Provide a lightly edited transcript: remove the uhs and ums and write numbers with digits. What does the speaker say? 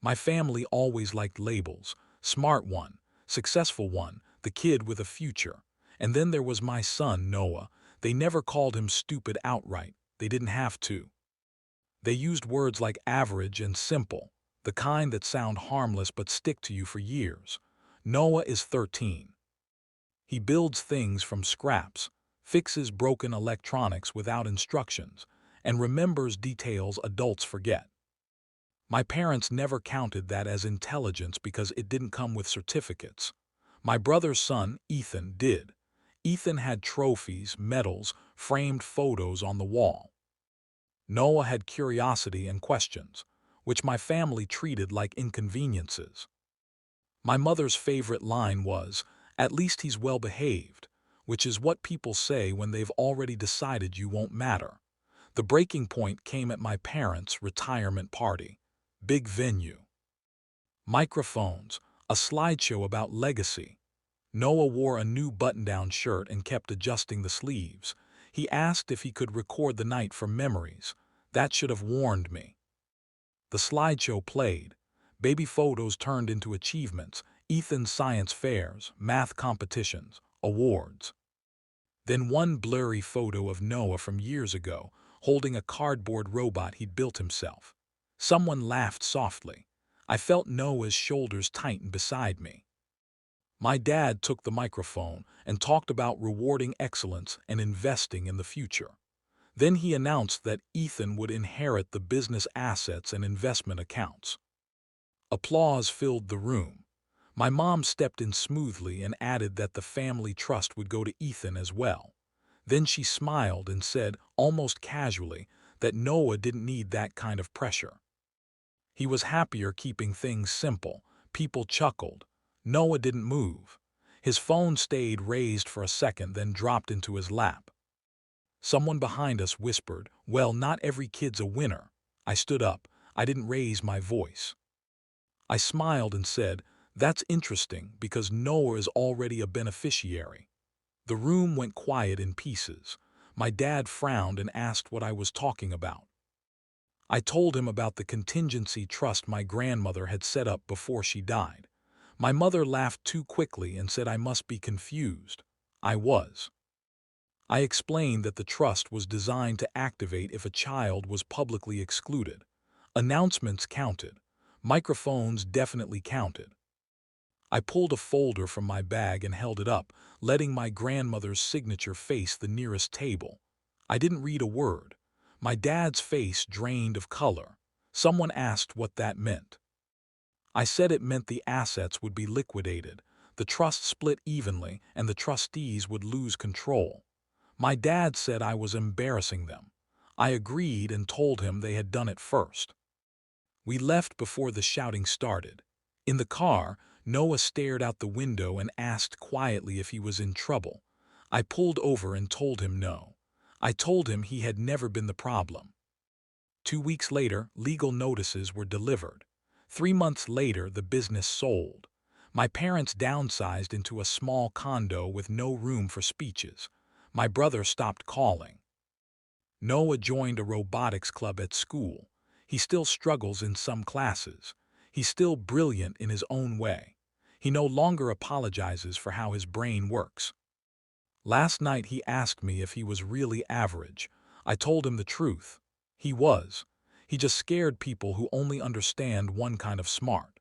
My family always liked labels: smart one, successful one, the kid with a future. And then there was my son, Noah. They never called him stupid outright. They didn't have to. They used words like average and simple, the kind that sound harmless but stick to you for years. Noah is 13. He builds things from scraps, fixes broken electronics without instructions, and remembers details adults forget. My parents never counted that as intelligence because it didn't come with certificates. My brother's son, Ethan, did. Ethan had trophies, medals, framed photos on the wall. Noah had curiosity and questions, which my family treated like inconveniences. My mother's favorite line was, "At least he's well behaved," which is what people say when they've already decided you won't matter. The breaking point came at my parents' retirement party. Big venue. Microphones, a slideshow about legacy. Noah wore a new button-down shirt and kept adjusting the sleeves. He asked if he could record the night for memories. That should have warned me. The slideshow played. Baby photos turned into achievements, Ethan's science fairs, math competitions, awards. Then one blurry photo of Noah from years ago, holding a cardboard robot he'd built himself. Someone laughed softly. I felt Noah's shoulders tighten beside me. My dad took the microphone and talked about rewarding excellence and investing in the future. Then he announced that Ethan would inherit the business assets and investment accounts. Applause filled the room. My mom stepped in smoothly and added that the family trust would go to Ethan as well. Then she smiled and said, almost casually, that Noah didn't need that kind of pressure. He was happier keeping things simple. People chuckled. Noah didn't move. His phone stayed raised for a second, then dropped into his lap. Someone behind us whispered, "Well, not every kid's a winner." I stood up. I didn't raise my voice. I smiled and said, "That's interesting because Noah is already a beneficiary." The room went quiet in pieces. My dad frowned and asked what I was talking about. I told him about the contingency trust my grandmother had set up before she died. My mother laughed too quickly and said I must be confused. I was. I explained that the trust was designed to activate if a child was publicly excluded. Announcements counted. Microphones definitely counted. I pulled a folder from my bag and held it up, letting my grandmother's signature face the nearest table. I didn't read a word. My dad's face drained of color. Someone asked what that meant. I said it meant the assets would be liquidated, the trust split evenly, and the trustees would lose control. My dad said I was embarrassing them. I agreed and told him they had done it first. We left before the shouting started. In the car, Noah stared out the window and asked quietly if he was in trouble. I pulled over and told him no. I told him he had never been the problem. 2 weeks later, legal notices were delivered. 3 months later, the business sold. My parents downsized into a small condo with no room for speeches. My brother stopped calling. Noah joined a robotics club at school. He still struggles in some classes. He's still brilliant in his own way. He no longer apologizes for how his brain works. Last night he asked me if he was really average. I told him the truth. He was. He just scared people who only understand one kind of smart.